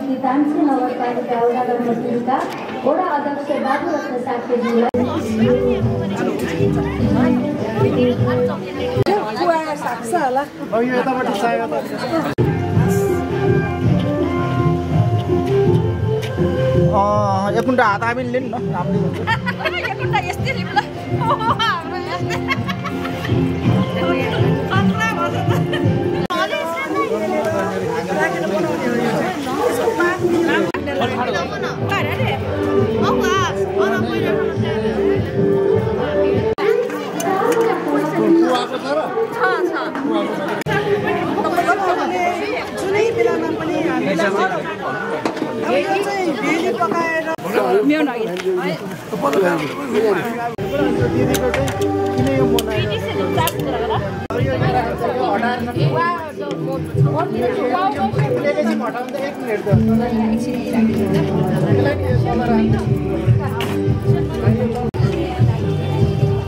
श्री तामसी नगरपालिका वडा नम्बर 3 का वडा अध्यक्ष बाबुरत्न साकेजीलाई एकपल्ट हात आमिन लिनु न राम्रै हुन्छ एकपल्ट यस्तै लिनु ल हाम्रो यस्तै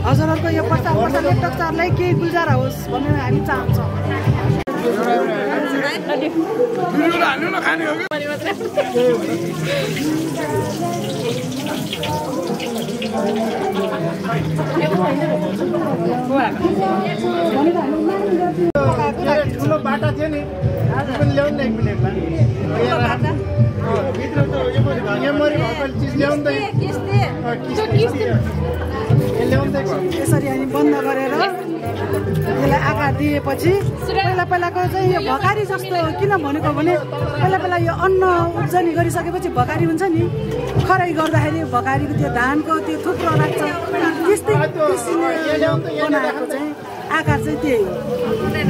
हजुरहरुको यो प्रस्ताव लेखक सरलाई केही गुजारा होस् भनेर हामी चाहन्छौँ। ठुलो बाटा थियो नि ल्याउनु न 1 मिनेटमा यसरी हामी बन्द गरेर यसलाई आकार दिएपछि पहिलाको चाहिँ यो भकारी जस्तो किन भनेको भने पहिला यो अन्न उब्जनी गरिसकेपछि भकारी हुन्छ नि खराई गर्दाखेरि भकारीको त्यो धानको त्यो थुप्रो राख्छ त्यस्तै बनाएको चाहिँ आकार चाहिँ त्यही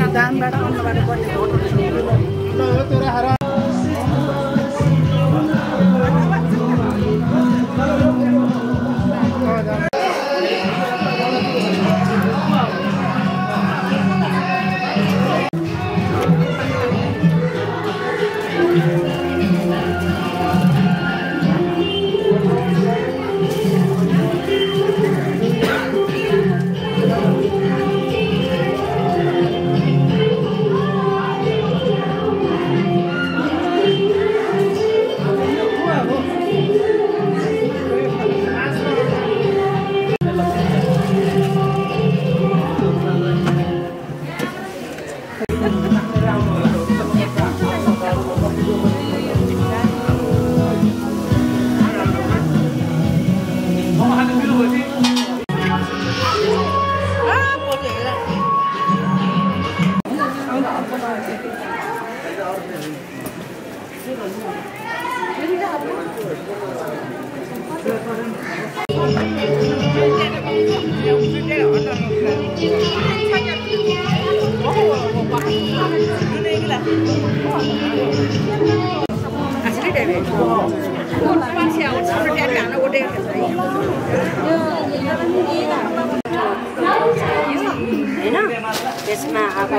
हो धानबाट अन्नबाट बनेको त्यसमा अब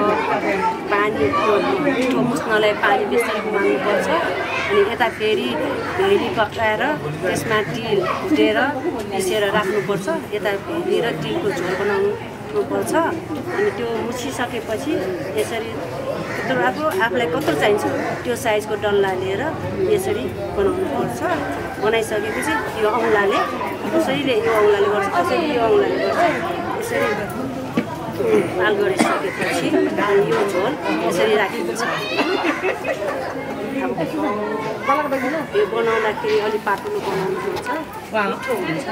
पानी मिठो मुस्नलाई पानी बेसी माग्नुपर्छ अनि यता फेरि भेली पकाएर त्यसमा तिल भुटेर पिसेर राख्नुपर्छ यता भेली र तिलको झोल बनाउनुपर्छ अनि त्यो मुछिसकेपछि यसरी आफूलाई कत्रो चाहिन्छ त्यो साइजको डल्ला लिएर यसरी बनाउनुपर्छ बनाइसकेपछि यो औँलाले कसैले यो औँलाले गर्छ कसैले यो औँलाले गर्छ यसरी पाल गरिसकेपछि यो झोल यसरी राखिन्छ यो बनाउँदाखेरि अलिक पातलो बनाउनुपर्छ मिठो हुन्छ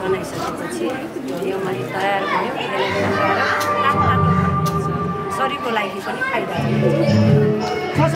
बनाइसकेपछि यो मैले तयार भयो शरीरको लागि पनि फाइदा